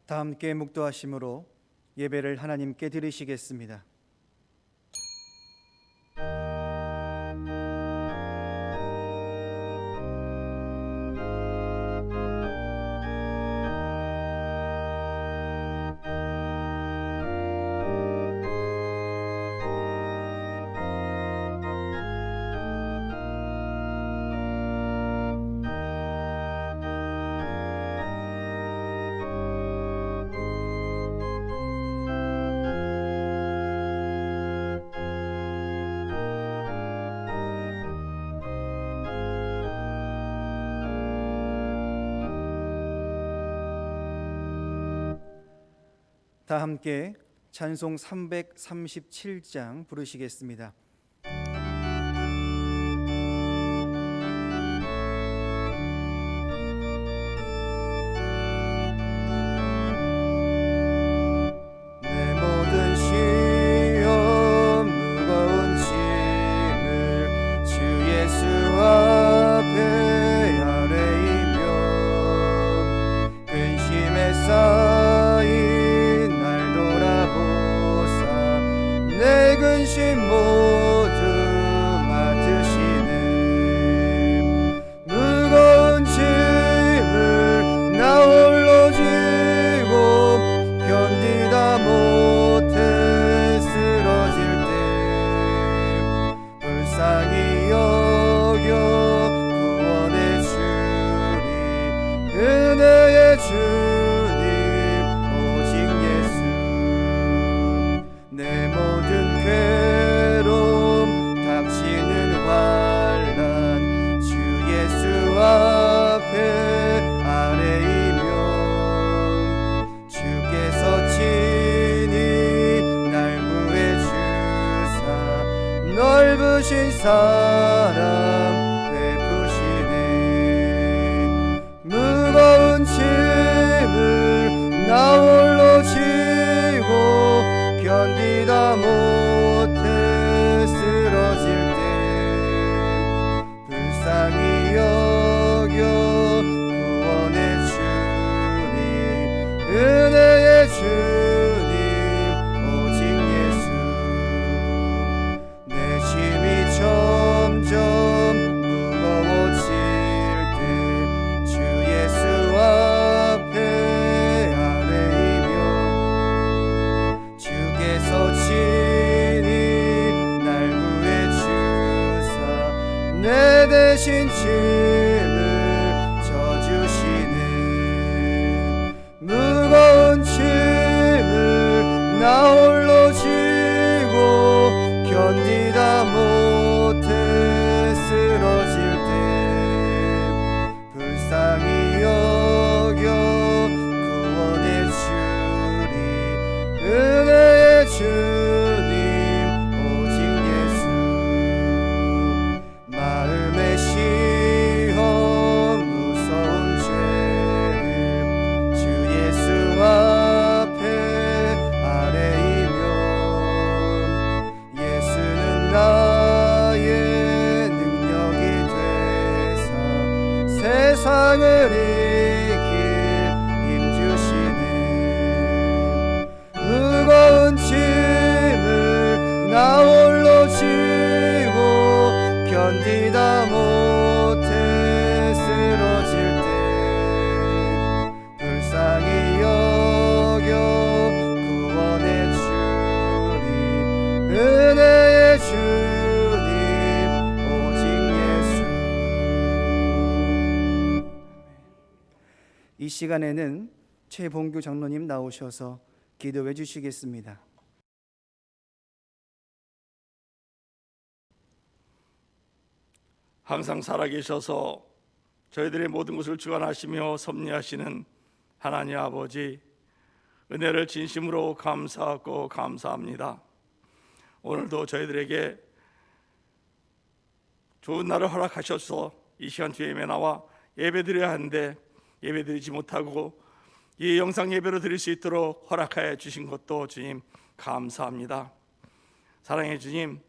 다 함께 묵도하심으로 예배를 하나님께 드리시겠습니다. 다 함께 찬송 337장 부르시겠습니다. 내 모든 시험 무거운 짐을 주 예수 앞에 아뢰이며 근심에 쌓인 내 근심 모두 맡으시네. 무거운 짐을 나 홀로 지고 견디다 못해 쓰러질 때 불쌍히 여겨 구원해 주리. 은혜의 주님 오직 예수. 내 모든 괴로움 닥치는 환난 주 예수 앞에 아뢰이며 주께서 친히 날 구해 주사 넓으신 사랑 베푸시네. 무거운 짐을 나 홀로 지고 견디다 못해 쓰러질 때 불쌍히 여겨 구원해 주리. 은혜의 주님 오직 예수. 내 짐이 점점 무거워질 때 주 예수 앞에 친히 날 구해 주사 내 대신 짐을 져주시네. 무거운 짐을 나 홀로 지고 견디다 못해 쓰러질 때 불쌍히 여겨 구원해 주리. 은혜의 주님 오직 예수. 마음의 시험 무서운 죄를 주 예수 앞에 아뢰이며 예수는 나의 능력이 되사 세상을 이길 힘주시네. 무거운 짐을 나 홀로 지고 견디다 못해 쓰러질 때 불쌍히 여겨 구원해 주리. 은혜의 주님 오직 예수. 이 시간에는 최봉규 장로님 나오셔서 기도해 주시겠습니다. 항상 살아계셔서 저희들의 모든 것을 주관하시며 섭리하시는 하나님 아버지, 은혜를 진심으로 감사하고 감사합니다. 오늘도 저희들에게 좋은 날을 허락하셔서 이 시간 주의 예배 나와 예배드려야 하는데 예배드리지 못하고 이 영상 예배로 드릴 수 있도록 허락하여 주신 것도 주님 감사합니다. 사랑해 주님,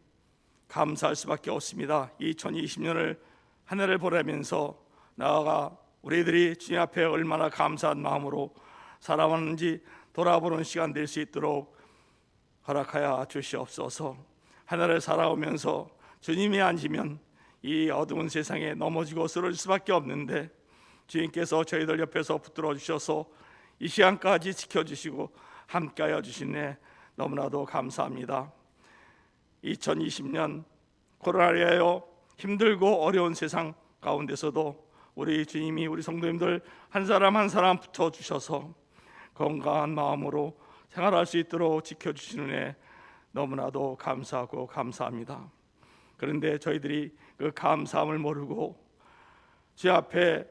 감사할 수밖에 없습니다. 2020년을 한 해를 보내면서 나아가 우리들이 주님 앞에 얼마나 감사한 마음으로 살아왔는지 돌아보는 시간 될 수 있도록 허락하여 주시옵소서. 하늘을 살아오면서 주님이 아니면 이 어두운 세상에 넘어지고 쓰러질 수밖에 없는데 주님께서 저희들 옆에서 붙들어 주셔서 이 시간까지 지켜주시고 함께하여 주시네 너무나도 감사합니다. 2020년 코로나로 인하여 힘들고 어려운 세상 가운데서도 우리 주님이 우리 성도님들 한 사람 한 사람 붙여주셔서 건강한 마음으로 생활할 수 있도록 지켜주시는 애 너무나도 감사하고 감사합니다. 그런데 저희들이 그 감사함을 모르고 주 앞에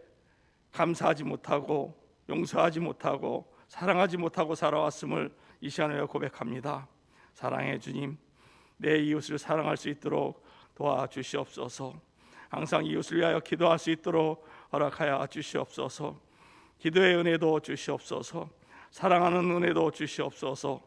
감사하지 못하고 용서하지 못하고 사랑하지 못하고 살아왔음을 이 시간에 고백합니다. 사랑의 주님, 내 이웃을 사랑할 수 있도록 도와주시옵소서. 항상 이웃을 위하여 기도할 수 있도록 허락하여 주시옵소서. 기도의 은혜도 주시옵소서. 사랑하는 은혜도 주시옵소서.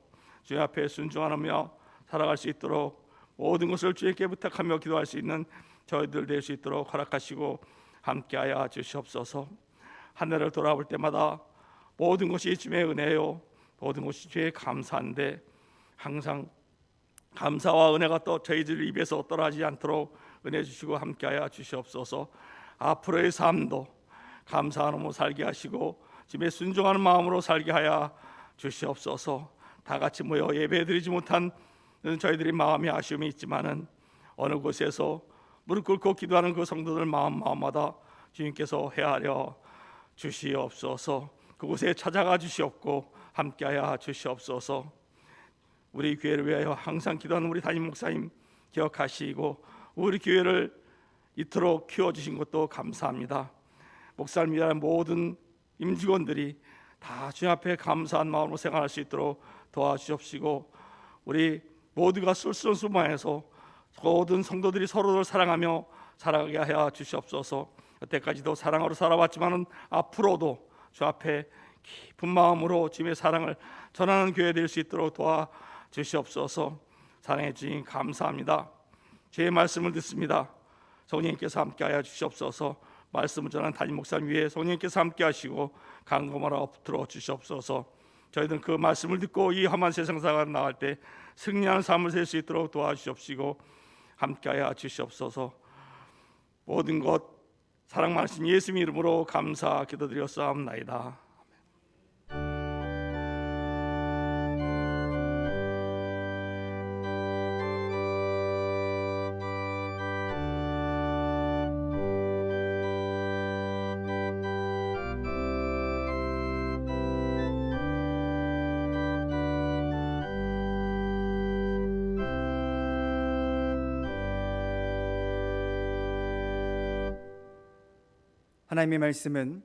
주님 앞에 순종하며 살아갈 수 있도록 모든 것을 주님께 부탁하며 기도할 수 있는 저희들 될 수 있도록 허락하시고 함께하여 주시옵소서. 하늘을 돌아볼 때마다 모든 것이 주님의 은혜요, 모든 것이 주의 감사인데 항상 감사와 은혜가 또 저희들 입에서 떠나지 않도록 은혜 주시고 함께하여 주시옵소서. 앞으로의 삶도 감사하며 살게 하시고 주님의 순종하는 마음으로 살게 하여 주시옵소서. 다 같이 모여 예배드리지 못한 저희들이 마음에 아쉬움이 있지만은 어느 곳에서 무릎 꿇고 기도하는 그 성도들 마음마다 주님께서 헤아려 주시옵소서. 그곳에 찾아가 주시옵고 함께하여 주시옵소서. 우리 교회를 위하여 항상 기도하는 우리 담임 목사님 기억하시고 우리 교회를 이토록 키워주신 것도 감사합니다. 목사를 위한 모든 임직원들이 다 주님 앞에 감사한 마음으로 생활할 수 있도록 도와주시옵시고 우리 모두가 솔선수범해서 모든 성도들이 서로를 사랑하며 살아가게 하여 주시옵소서. 여태까지도 사랑으로 살아왔지만은 앞으로도 주 앞에 깊은 마음으로 주님의 사랑을 전하는 교회 될 수 있도록 도와주시옵소서. 사랑해 주님 감사합니다. 주의 말씀을 듣습니다. 성령님께서 함께하여 주시옵소서. 말씀을 전하는 담임 목사님 위에 성령님께서 함께하시고 강건하라 붙들어 주시옵소서. 저희들은 그 말씀을 듣고 이 험한 세상 살아가 나갈 때 승리하는 삶을 살 수 있도록 도와주시옵시고 함께하여 주시옵소서. 모든 것 사랑 많으신 예수님 이름으로 감사 기도드렸사옵나이다. 하나님의 말씀은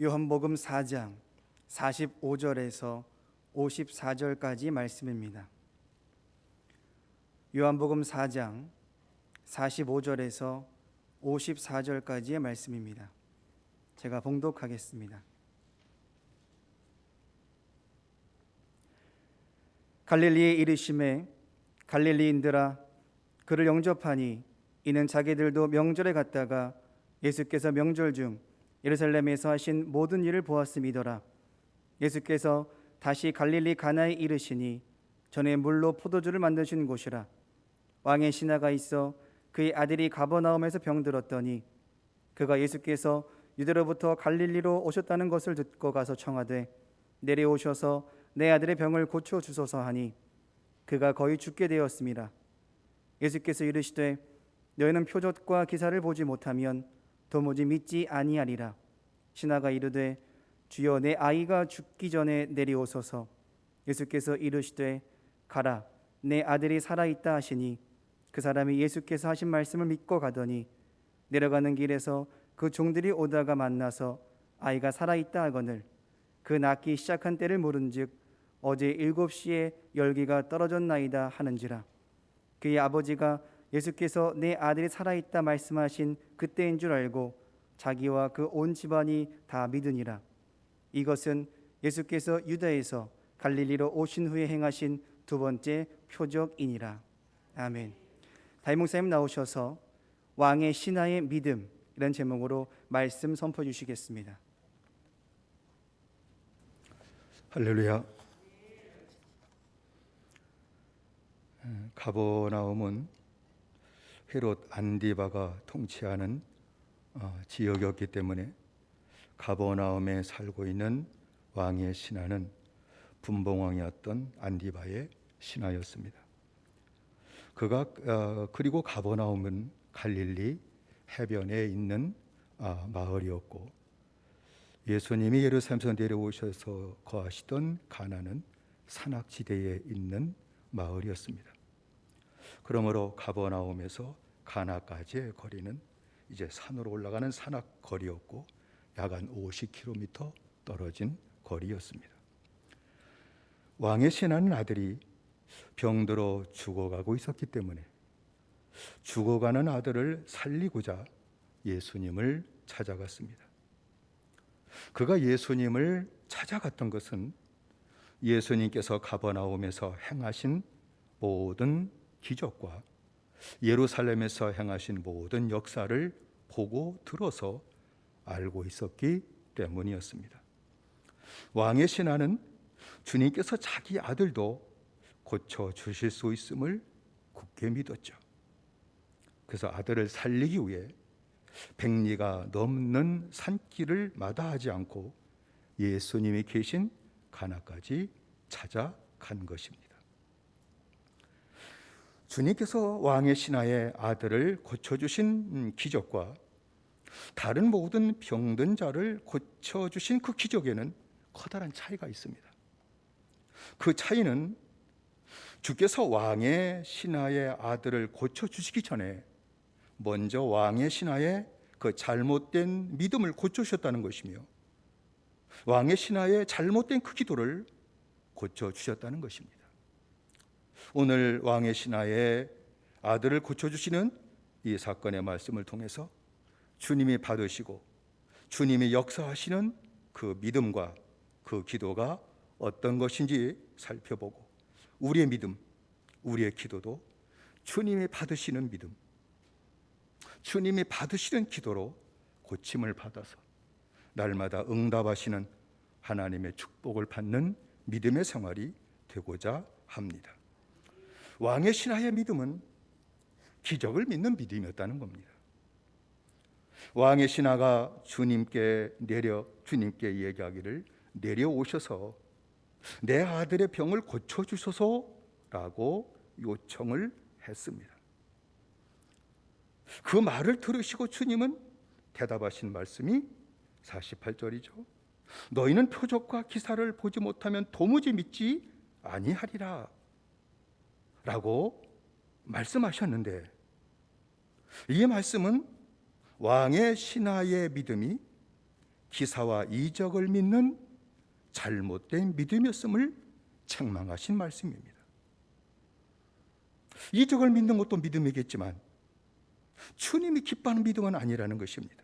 요한복음 4장 45절에서 54절까지 말씀입니다. 요한복음 4장 45절에서 54절까지의 말씀입니다. 제가 봉독하겠습니다. 갈릴리에 이르심에 갈릴리인들아 그를 영접하니 이는 자기들도 명절에 갔다가 예수께서 명절 중 예루살렘에서 하신 모든 일을 보았음이더라. 예수께서 다시 갈릴리 가나에 이르시니 전에 물로 포도주를 만드신 곳이라. 왕의 신하가 있어 그의 아들이 가버나움에서 병들었더니 그가 예수께서 유대로부터 갈릴리로 오셨다는 것을 듣고 가서 청하되 내려오셔서 내 아들의 병을 고쳐 주소서 하니 그가 거의 죽게 되었습니다. 예수께서 이르시되 너희는 표적과 기사를 보지 못하면 도무지 믿지 아니하리라. 신하가 이르되 주여 내 아이가 죽기 전에 내려오소서. 예수께서 이르시되 가라 내 아들이 살아있다 하시니 그 사람이 예수께서 하신 말씀을 믿고 가더니 내려가는 길에서 그 종들이 오다가 만나서 아이가 살아있다 하거늘 그 낳기 시작한 때를 물은즉 어제 7시에 열기가 떨어졌나이다 하는지라. 그의 아버지가 예수께서 내 아들이 살아있다 말씀하신 그때인 줄 알고 자기와 그 온 집안이 다 믿으니라. 이것은 예수께서 유다에서 갈릴리로 오신 후에 행하신 두 번째 표적이니라. 아멘. 담임 목사님 나오셔서 왕의 신하의 믿음 이런 제목으로 말씀 선포해 주시겠습니다. 할렐루야. 가버나움은 헤롯 안디바가 통치하는 지역이었기 때문에 가버나움에 살고 있는 왕의 신하는 분봉왕이었던 안디바의 신하였습니다. 그리고 가버나움은 갈릴리 해변에 있는 마을이었고, 예수님이 예루살렘에서 내려오셔서 거하시던 가나는 산악지대에 있는 마을이었습니다. 그러므로 가버나움에서 가나까지의 거리는 이제 산으로 올라가는 산악 거리였고, 약 한 50km 떨어진 거리였습니다. 왕의 신하는 아들이 병들어 죽어가고 있었기 때문에 죽어가는 아들을 살리고자 예수님을 찾아갔습니다. 그가 예수님을 찾아갔던 것은 예수님께서 가버나움에서 행하신 모든 기적과 예루살렘에서 행하신 모든 역사를 보고 들어서 알고 있었기 때문이었습니다. 왕의 신하는 주님께서 자기 아들도 고쳐주실 수 있음을 굳게 믿었죠. 그래서 아들을 살리기 위해 백리가 넘는 산길을 마다하지 않고 예수님이 계신 가나까지 찾아간 것입니다. 주님께서 왕의 신하의 아들을 고쳐주신 기적과 다른 모든 병든 자를 고쳐주신 그 기적에는 커다란 차이가 있습니다. 그 차이는 주께서 왕의 신하의 아들을 고쳐주시기 전에 먼저 왕의 신하의 그 잘못된 믿음을 고쳐주셨다는 것이며, 왕의 신하의 잘못된 그 기도를 고쳐주셨다는 것입니다. 오늘 왕의 신하의 아들을 고쳐주시는 이 사건의 말씀을 통해서 주님이 받으시고 주님이 역사하시는 그 믿음과 그 기도가 어떤 것인지 살펴보고, 우리의 믿음, 우리의 기도도 주님이 받으시는 믿음, 주님이 받으시는 기도로 고침을 받아서 날마다 응답하시는 하나님의 축복을 받는 믿음의 생활이 되고자 합니다. 왕의 신하의 믿음은 기적을 믿는 믿음이었다는 겁니다. 왕의 신하가 주님께 얘기하기를 내려오셔서 내 아들의 병을 고쳐주소서라고 요청을 했습니다. 그 말을 들으시고 주님은 대답하신 말씀이 48절이죠. 너희는 표적과 기사를 보지 못하면 도무지 믿지 아니하리라 라고 말씀하셨는데, 이 말씀은 왕의 신하의 믿음이 기사와 이적을 믿는 잘못된 믿음이었음을 책망하신 말씀입니다. 이적을 믿는 것도 믿음이겠지만 주님이 기뻐하는 믿음은 아니라는 것입니다.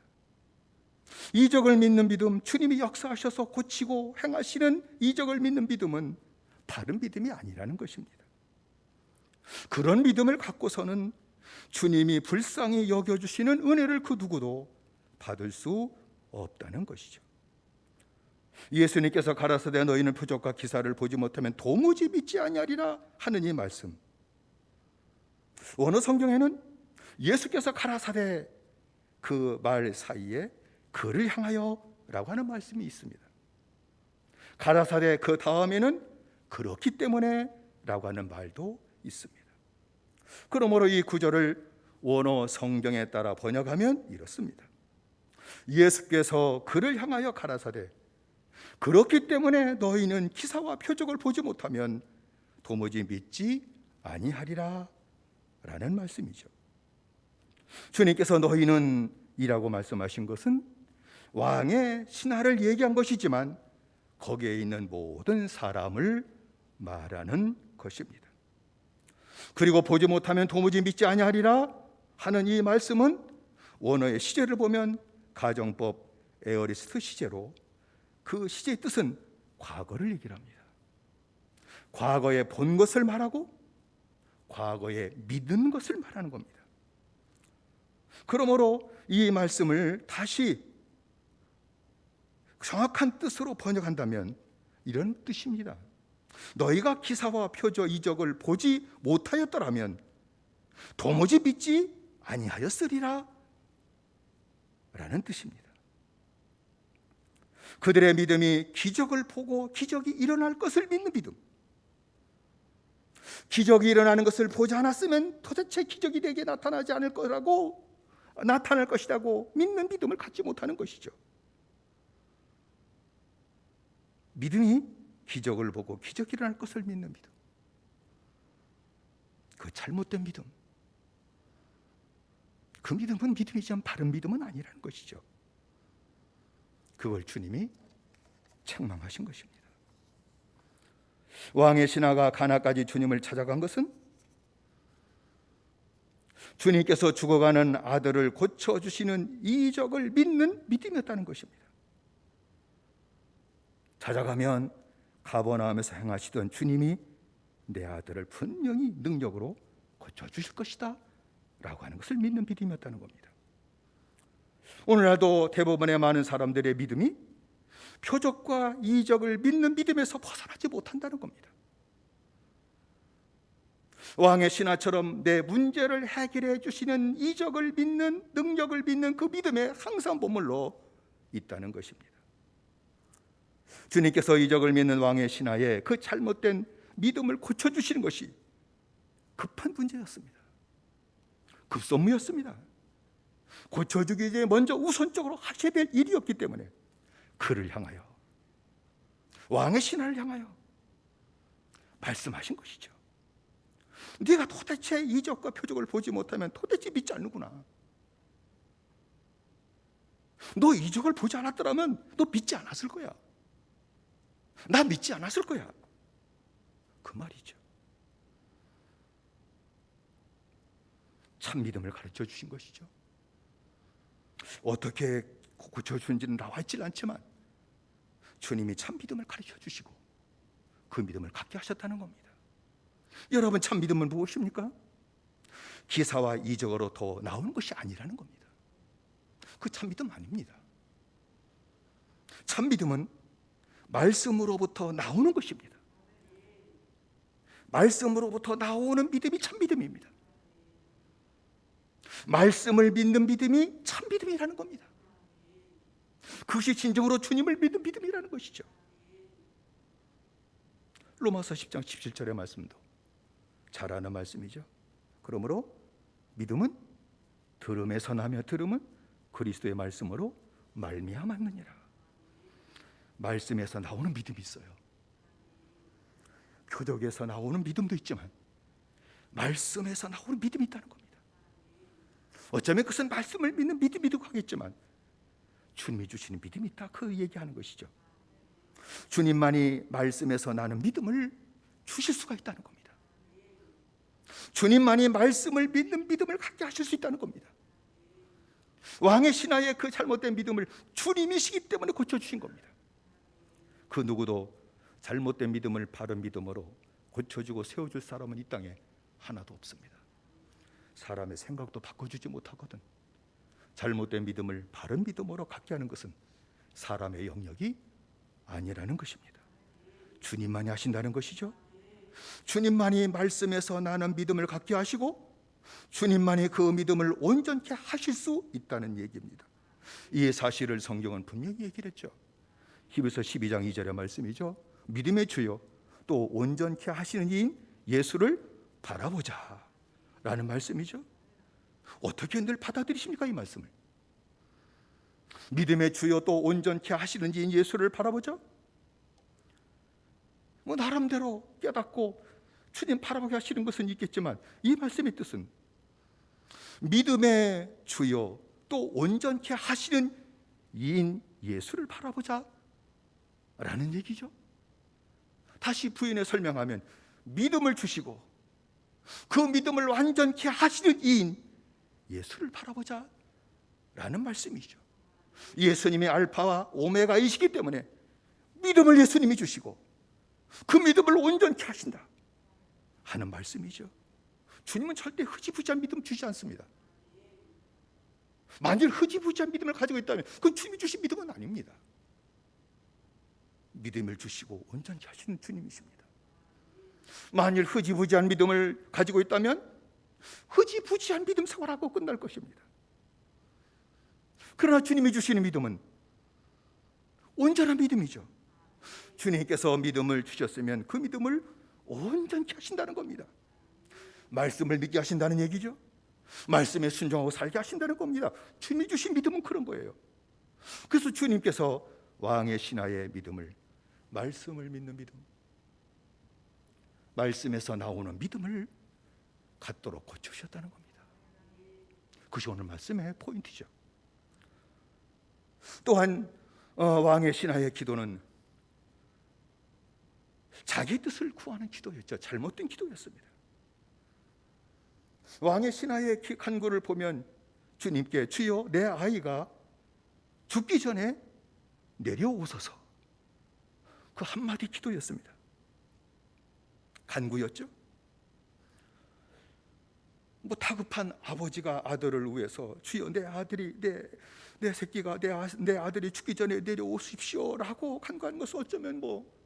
이적을 믿는 믿음, 주님이 역사하셔서 고치고 행하시는 이적을 믿는 믿음은 바른 믿음이 아니라는 것입니다. 그런 믿음을 갖고서는 주님이 불쌍히 여겨주시는 은혜를 그 누구도 받을 수 없다는 것이죠. 예수님께서 가라사대 너희는 표적과 기사를 보지 못하면 도무지 믿지 아니하리라 하는 이 말씀, 어느 성경에는 예수께서 가라사대 그 말 사이에 그를 향하여 라고 하는 말씀이 있습니다. 가라사대 그 다음에는 그렇기 때문에 라고 하는 말도 있습니다. 그러므로 이 구절을 원어 성경에 따라 번역하면 이렇습니다. 예수께서 그를 향하여 가라사대 그렇기 때문에 너희는 기사와 표적을 보지 못하면 도무지 믿지 아니하리라 라는 말씀이죠. 주님께서 너희는 이라고 말씀하신 것은 왕의 신하를 얘기한 것이지만 거기에 있는 모든 사람을 말하는 것입니다. 그리고 보지 못하면 도무지 믿지 아니하리라 하는 이 말씀은 원어의 시제를 보면 가정법 에어리스트 시제로, 그 시제의 뜻은 과거를 얘기를 합니다. 과거에 본 것을 말하고 과거에 믿은 것을 말하는 겁니다. 그러므로 이 말씀을 다시 정확한 뜻으로 번역한다면 이런 뜻입니다. 너희가 기사와 표저 이적을 보지 못하였더라면 도무지 믿지 아니하였으리라 라는 뜻입니다. 그들의 믿음이 기적을 보고 기적이 일어날 것을 믿는 믿음. 기적이 일어나는 것을 보지 않았으면 도대체 기적이 내게 나타나지 않을 거라고, 나타날 것이라고 믿는 믿음을 갖지 못하는 것이죠. 믿음이 기적을 보고 기적이 일어날 것을 믿는 믿음. 그 잘못된 믿음. 그 믿음은 믿음이지만 바른 믿음은 아니라는 것이죠. 그걸 주님이 책망하신 것입니다. 왕의 신하가 가나까지 주님을 찾아간 것은 주님께서 죽어가는 아들을 고쳐주시는 이적을 믿는 믿음이었다는 것입니다. 찾아가면 가버나움에서 행하시던 주님이 내 아들을 분명히 능력으로 고쳐주실 것이다 라고 하는 것을 믿는 믿음이었다는 겁니다. 오늘날도 대부분의 많은 사람들의 믿음이 표적과 이적을 믿는 믿음에서 벗어나지 못한다는 겁니다. 왕의 신하처럼 내 문제를 해결해 주시는 이적을 믿는, 능력을 믿는 그 믿음에 항상 머물러 있다는 것입니다. 주님께서 이적을 믿는 왕의 신하의 그 잘못된 믿음을 고쳐주시는 것이 급한 문제였습니다. 급선무였습니다. 고쳐주기 전에 먼저 우선적으로 하셔야 될 일이었기 때문에 그를 향하여, 왕의 신하를 향하여 말씀하신 것이죠. 네가 도대체 이적과 표적을 보지 못하면 도대체 믿지 않는구나. 너 이적을 보지 않았더라면 너 믿지 않았을 거야. 나 믿지 않았을 거야. 그 말이죠. 참 믿음을 가르쳐 주신 것이죠. 어떻게 고쳐주는지는 나와 있질 않지만 주님이 참 믿음을 가르쳐 주시고 그 믿음을 갖게 하셨다는 겁니다. 여러분, 참 믿음은 무엇입니까? 기사와 이적으로 더 나오는 것이 아니라는 겁니다. 그 참 믿음 아닙니다. 참 믿음은 말씀으로부터 나오는 것입니다. 말씀으로부터 나오는 믿음이 참 믿음입니다. 말씀을 믿는 믿음이 참 믿음이라는 겁니다. 그것이 진정으로 주님을 믿는 믿음이라는 것이죠. 로마서 10장 17절의 말씀도 잘 아는 말씀이죠. 그러므로 믿음은 들음에서 나며 들음은 그리스도의 말씀으로 말미암았느니라. 말씀에서 나오는 믿음이 있어요. 표적에서 나오는 믿음도 있지만 말씀에서 나오는 믿음이 있다는 겁니다. 어쩌면 그것은 말씀을 믿는 믿음이기도 하겠지만 주님이 주시는 믿음이 있다, 그 얘기하는 것이죠. 주님만이 말씀에서 나는 믿음을 주실 수가 있다는 겁니다. 주님만이 말씀을 믿는 믿음을 갖게 하실 수 있다는 겁니다. 왕의 신하의 그 잘못된 믿음을 주님이시기 때문에 고쳐주신 겁니다. 그 누구도 잘못된 믿음을 바른 믿음으로 고쳐주고 세워줄 사람은 이 땅에 하나도 없습니다. 사람의 생각도 바꿔주지 못하거든. 잘못된 믿음을 바른 믿음으로 갖게 하는 것은 사람의 영역이 아니라는 것입니다. 주님만이 하신다는 것이죠. 주님만이 말씀에서 나는 믿음을 갖게 하시고 주님만이 그 믿음을 온전케 하실 수 있다는 얘기입니다. 이 사실을 성경은 분명히 얘기를 했죠. 히브리서 12장 2절의 말씀이죠. 믿음의 주요 또 온전케 하시는 이인 예수를 바라보자 라는 말씀이죠. 어떻게 늘 받아들이십니까, 이 말씀을? 믿음의 주요 또 온전케 하시는 이인 예수를 바라보자? 뭐 나름대로 깨닫고 주님 바라보게 하시는 것은 있겠지만 이 말씀의 뜻은 믿음의 주요 또 온전케 하시는 이인 예수를 바라보자 라는 얘기죠. 다시 부인해 설명하면 믿음을 주시고 그 믿음을 완전케 하시는 이인 예수를 바라보자 라는 말씀이죠. 예수님이 알파와 오메가이시기 때문에 믿음을 예수님이 주시고 그 믿음을 온전케 하신다 하는 말씀이죠. 주님은 절대 흐지부지한 믿음 주지 않습니다. 만일 흐지부지한 믿음을 가지고 있다면 그건 주님이 주신 믿음은 아닙니다. 믿음을 주시고 온전케 하시는 주님이십니다. 만일 흐지부지한 믿음을 가지고 있다면 흐지부지한 믿음 생활하고 끝날 것입니다. 그러나 주님이 주시는 믿음은 온전한 믿음이죠. 주님께서 믿음을 주셨으면 그 믿음을 온전케 하신다는 겁니다. 말씀을 믿게 하신다는 얘기죠. 말씀에 순종하고 살게 하신다는 겁니다. 주님이 주신 믿음은 그런 거예요. 그래서 주님께서 왕의 신하의 믿음을, 말씀을 믿는 믿음, 말씀에서 나오는 믿음을 갖도록 고쳐주셨다는 겁니다. 그것이 오늘 말씀의 포인트죠. 또한 왕의 신하의 기도는 자기 뜻을 구하는 기도였죠. 잘못된 기도였습니다. 왕의 신하의 간구를 보면 주님께 주여 내 아이가 죽기 전에 내려오소서, 그 한마디 기도였습니다. 간구였죠. 뭐 다급한 아버지가 아들을 위해서 주여 내 아들이 내 새끼가 내 아들이 죽기 전에 내려오십시오라고 간구하는 것은 어쩌면 뭐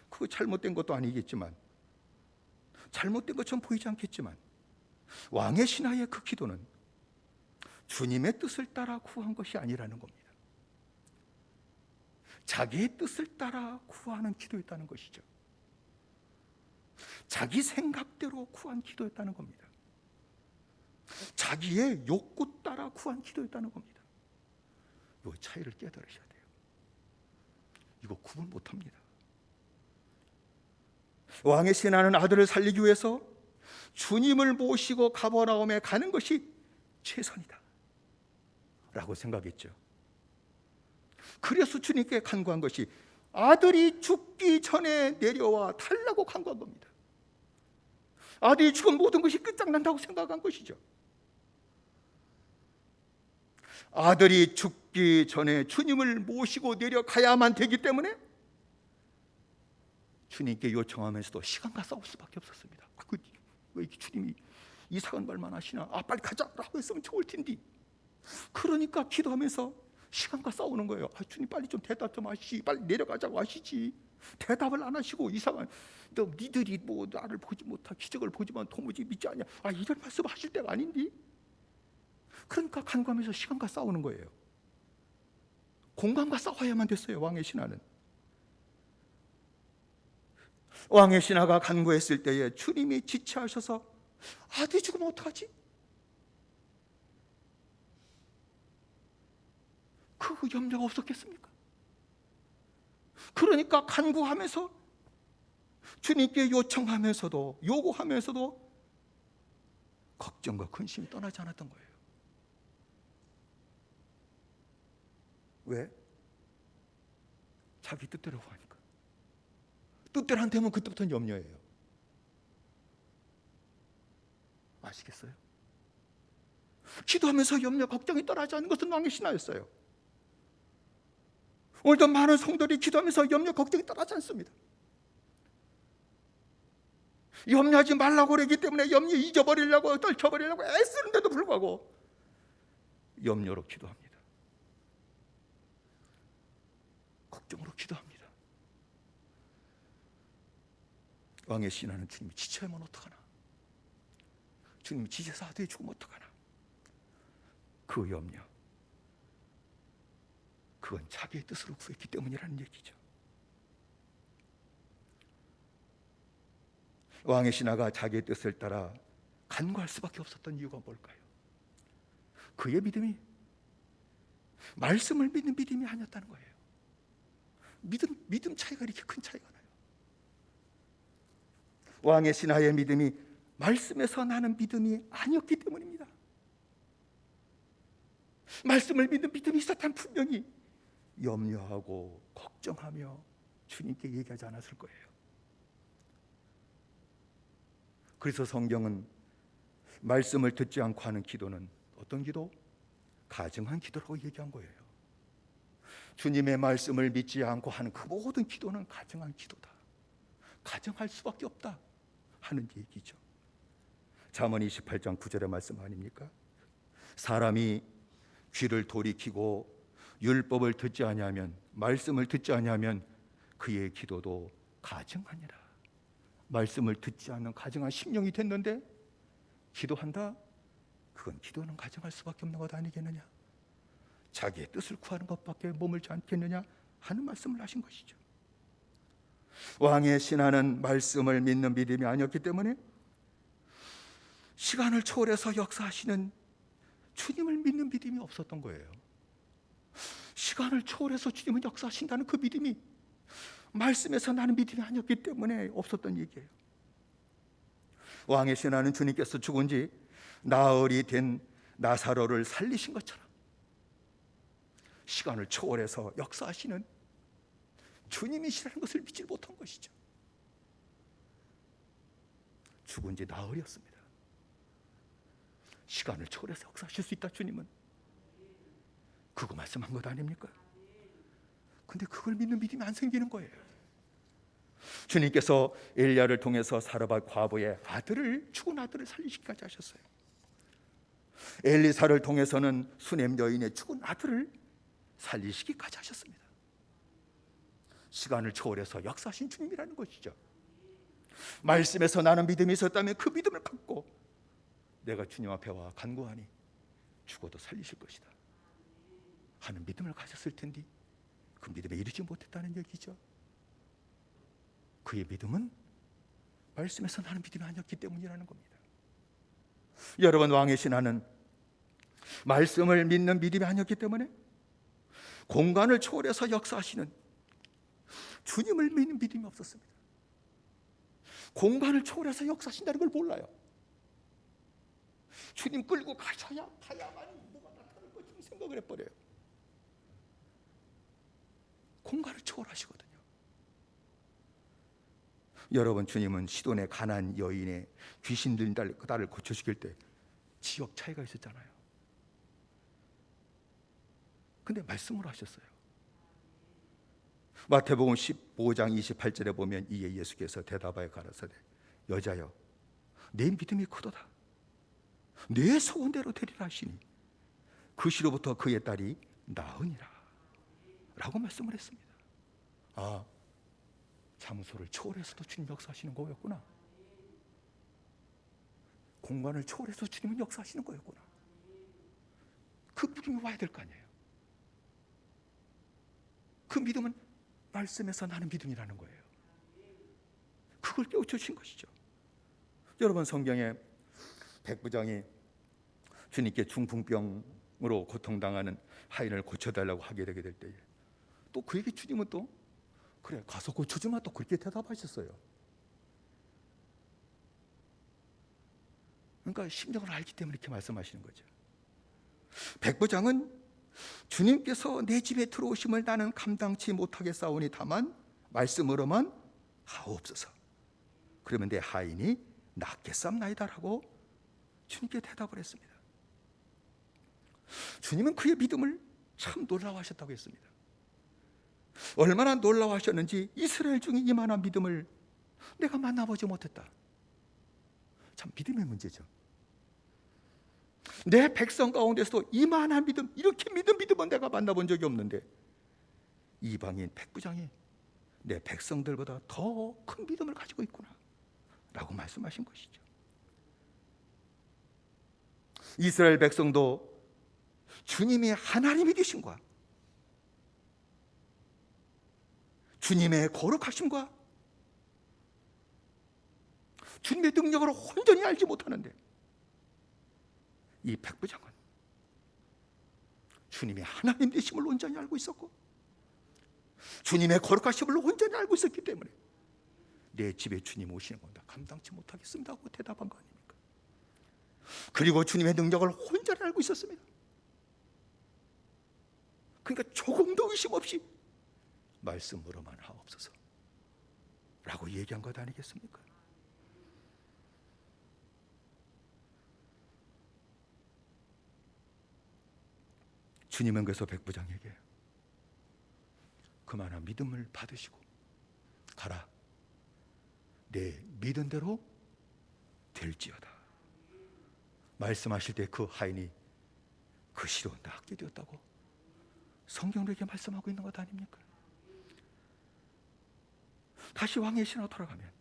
그거 잘못된 것도 아니겠지만, 잘못된 것처럼 보이지 않겠지만, 왕의 신하의 그 기도는 주님의 뜻을 따라 구한 것이 아니라는 겁니다. 자기의 뜻을 따라 구하는 기도였다는 것이죠. 자기 생각대로 구한 기도였다는 겁니다. 자기의 욕구 따라 구한 기도였다는 겁니다. 이 차이를 깨달으셔야 돼요. 이거 구분 못합니다. 왕의 신하는 아들을 살리기 위해서 주님을 모시고 가버나움에 가는 것이 최선이다 라고 생각했죠. 그래서 주님께 간구한 것이 아들이 죽기 전에 내려와 달라고 간구한 겁니다. 아들이 죽은 모든 것이 끝장난다고 생각한 것이죠. 아들이 죽기 전에 주님을 모시고 내려가야만 되기 때문에 주님께 요청하면서도 시간과 싸울 수밖에 없었습니다. 왜 주님이 이상한 말만 하시나? 빨리 가자라고 했으면 좋을 텐데. 그러니까 기도하면서 시간과 싸우는 거예요. 주님 빨리 좀 대답 좀 하시지, 빨리 내려가자고 하시지. 대답을 안 하시고 이상한, 너 니들이 뭐 나를 보지 못하 기적을 보지만 도무지 믿지 않냐, 이런 말씀 하실 때가 아닌데. 그러니까 간구하면서 시간과 싸우는 거예요. 공간과 싸워야만 됐어요. 왕의 신하는. 왕의 신하가 간구했을 때에 주님이 지체하셔서 아들이 죽으면 어떡하지? 그 염려가 없었겠습니까? 그러니까 간구하면서 주님께 요청하면서도 요구하면서도 걱정과 근심이 떠나지 않았던 거예요. 왜? 자기 뜻대로 하니까. 뜻대로 안 되면 그때부터는 염려예요. 아시겠어요? 기도하면서 염려, 걱정이 떠나지 않는 것은 왕의 신하였어요. 오늘도 많은 성도들이 기도하면서 염려, 걱정이 떠나지 않습니다. 염려하지 말라고 그러기 때문에 염려 잊어버리려고, 떨쳐버리려고 애쓰는데도 불구하고 염려로 기도합니다. 걱정으로 기도합니다. 왕의 신하는 주님이 지체하면 어떡하나? 주님이 지체해서 아들이 죽으면 어떡하나? 그 염려, 그건 자기의 뜻으로 구했기 때문이라는 얘기죠. 왕의 신하가 자기의 뜻을 따라 간구할 수밖에 없었던 이유가 뭘까요? 그의 믿음이 말씀을 믿는 믿음이 아니었다는 거예요. 믿음 차이가 이렇게 큰 차이가 나요. 왕의 신하의 믿음이 말씀에서 나는 믿음이 아니었기 때문입니다. 말씀을 믿는 믿음이 있었다면 분명히 염려하고 걱정하며 주님께 얘기하지 않았을 거예요. 그래서 성경은 말씀을 듣지 않고 하는 기도는 어떤 기도? 가증한 기도라고 얘기한 거예요. 주님의 말씀을 믿지 않고 하는 그 모든 기도는 가증한 기도다. 가증할 수밖에 없다 하는 얘기죠. 잠언 28장 9절의 말씀 아닙니까? 사람이 귀를 돌이키고 율법을 듣지 아니하면, 말씀을 듣지 아니하면 그의 기도도 가증하니라. 말씀을 듣지 않는 가증한 심령이 됐는데 기도한다? 그건 기도는 가증할 수밖에 없는 것 아니겠느냐? 자기의 뜻을 구하는 것밖에 머물지 않겠느냐 하는 말씀을 하신 것이죠. 왕의 신하는 말씀을 믿는 믿음이 아니었기 때문에 시간을 초월해서 역사하시는 주님을 믿는 믿음이 없었던 거예요. 시간을 초월해서 주님은 역사하신다는 그 믿음이 말씀에서 나는 믿음이 아니었기 때문에 없었던 얘기예요. 왕의 신하는 주님께서 죽은 지 나흘이 된 나사로를 살리신 것처럼 시간을 초월해서 역사하시는 주님이시라는 것을 믿지 못한 것이죠. 죽은 지 나흘이었습니다. 시간을 초월해서 역사하실 수 있다 주님은. 그거 말씀한 것 아닙니까? 근데 그걸 믿는 믿음이 안 생기는 거예요. 주님께서 엘리야를 통해서 사르밧 과부의 아들을, 죽은 아들을 살리시기까지 하셨어요. 엘리사를 통해서는 수넴 여인의 죽은 아들을 살리시기까지 하셨습니다. 시간을 초월해서 역사하신 주님이라는 것이죠. 말씀에서 나는 믿음이 있었다면 그 믿음을 갖고 내가 주님 앞에 와 간구하니 죽어도 살리실 것이다 하는 믿음을 가졌을 텐데 그 믿음에 이르지 못했다는 얘기죠. 그의 믿음은 말씀에서 나는 믿음이 아니었기 때문이라는 겁니다. 여러분, 왕의 신하는 말씀을 믿는 믿음이 아니었기 때문에 공간을 초월해서 역사하시는 주님을 믿는 믿음이 없었습니다. 공간을 초월해서 역사하신다는 걸 몰라요. 주님 끌고 가야만이 뭐가 나타날 것처럼 생각을 해버려요. 공간을 초월하시거든요. 여러분, 주님은 시돈의 가난 여인의 귀신 들린 딸을 고쳐시킬 때 지역 차이가 있었잖아요. 근데 말씀으로 하셨어요. 마태복음 15장 28절에 보면 이에 예수께서 대답하여 가라사대 여자여 내 믿음이 크도다. 내 소원대로 되리라 하시니 그 시로부터 그의 딸이 나으니라 라고 말씀을 했습니다. 아, 장소를 초월해서도 주님 역사하시는 거였구나. 공간을 초월해서 주님은 역사하시는 거였구나. 그 믿음이 와야 될 거 아니에요. 그 믿음은 말씀에서 나는 믿음이라는 거예요. 그걸 깨우쳐 주신 것이죠. 여러분, 성경에 백부장이 주님께 중풍병으로 고통당하는 하인을 고쳐달라고 하게 되게 될 때에 또 그에게 주님은 또 그래 가서 고쳐주마 또 그렇게 대답하셨어요. 그러니까 심정을 알기 때문에 이렇게 말씀하시는 거죠. 백부장은 주님께서 내 집에 들어오심을 나는 감당치 못하겠사오니 다만 말씀으로만 하옵소서. 그러면 내 하인이 낫겠사옵나이다라고 주님께 대답을 했습니다. 주님은 그의 믿음을 참 놀라워하셨다고 했습니다. 얼마나 놀라워하셨는지 이스라엘 중에 이만한 믿음을 내가 만나보지 못했다. 참 믿음의 문제죠. 내 백성 가운데서도 이만한 믿음, 이렇게 믿는 믿음은 내가 만나본 적이 없는데 이방인 백부장이 내 백성들보다 더 큰 믿음을 가지고 있구나 라고 말씀하신 것이죠. 이스라엘 백성도 주님이 하나님이 되심과 주님의 거룩하심과 주님의 능력을 온전히 알지 못하는데 이 백부장은 주님의 하나님 되심을 온전히 알고 있었고 주님의 거룩하심을 온전히 알고 있었기 때문에 내 집에 주님 오시는 건 다 감당치 못하겠습니다 하고 대답한 거 아닙니까? 그리고 주님의 능력을 온전히 알고 있었습니다. 그러니까 조금도 의심 없이 말씀으로만 하옵소서 라고 얘기한 것 아니겠습니까? 주님은 그래서 백부장에게 그만한 믿음을 받으시고 가라, 내 믿은 대로 될지어다 말씀하실 때 그 하인이 그 시로 낫게 되었다고 성경으로 이렇게 말씀하고 있는 것 아닙니까? 다시 왕의 신화로 돌아가면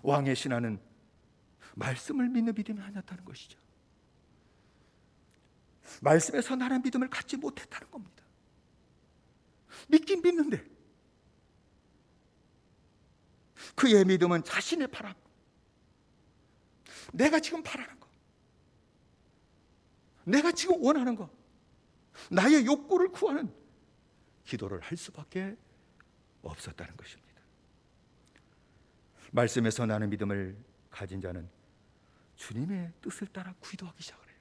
왕의 신화는 말씀을 믿는 믿음이 아니었다는 것이죠. 말씀에서 나는 믿음을 갖지 못했다는 겁니다. 믿긴 믿는데 그의 믿음은 자신의 바람, 내가 지금 바라는 거, 내가 지금 원하는 거, 나의 욕구를 구하는 기도를 할 수밖에 없었다는 것입니다. 말씀에서 나는 믿음을 가진 자는 주님의 뜻을 따라 기도하기 시작을 해요.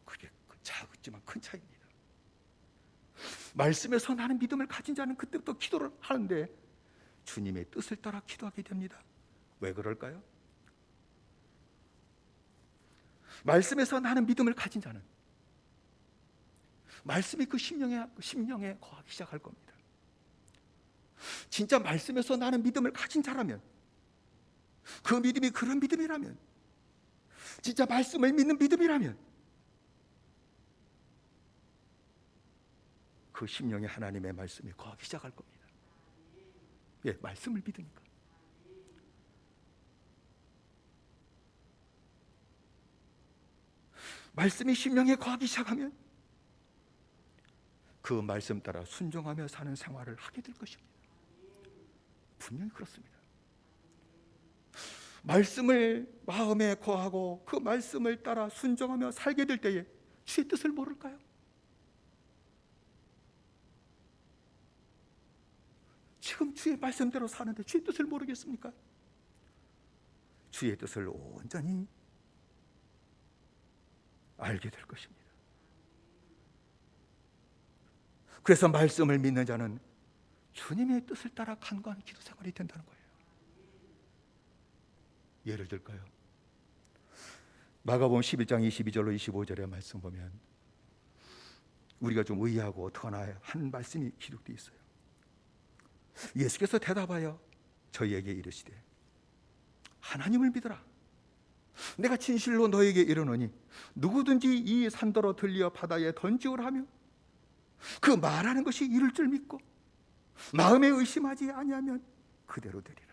그게 작지만 큰 차이입니다. 말씀에서 나는 믿음을 가진 자는 그때부터 기도를 하는데 주님의 뜻을 따라 기도하게 됩니다. 왜 그럴까요? 말씀에서 나는 믿음을 가진 자는 말씀이 그 심령에 거하기 시작할 겁니다. 진짜 말씀에서 나는 믿음을 가진 자라면, 그 믿음이 그런 믿음이라면, 진짜 말씀을 믿는 믿음이라면 그 심령에 하나님의 말씀이 거하기 시작할 겁니다. 예, 말씀을 믿으니까. 말씀이 심령에 거하기 시작하면 그 말씀 따라 순종하며 사는 생활을 하게 될 것입니다. 분명히 그렇습니다. 말씀을 마음에 거하고 그 말씀을 따라 순종하며 살게 될 때에 주의 뜻을 모를까요? 지금 주의 말씀대로 사는데 주의 뜻을 모르겠습니까? 주의 뜻을 온전히 알게 될 것입니다. 그래서 말씀을 믿는 자는 주님의 뜻을 따라 간구하는 기도 생활이 된다는 거예요. 예를 들까요? 마가복음 11장 22절로 25절의 말씀 보면 우리가 좀 의아하고 더나 한 말씀이 기록되어 있어요. 예수께서 대답하여 저희에게 이르시되 하나님을 믿으라. 내가 진실로 너에게 이르노니 누구든지 이 산더러 들려 바다에 던지오라 하며 그 말하는 것이 이룰 줄 믿고 마음에 의심하지 아니하면 그대로 되리라.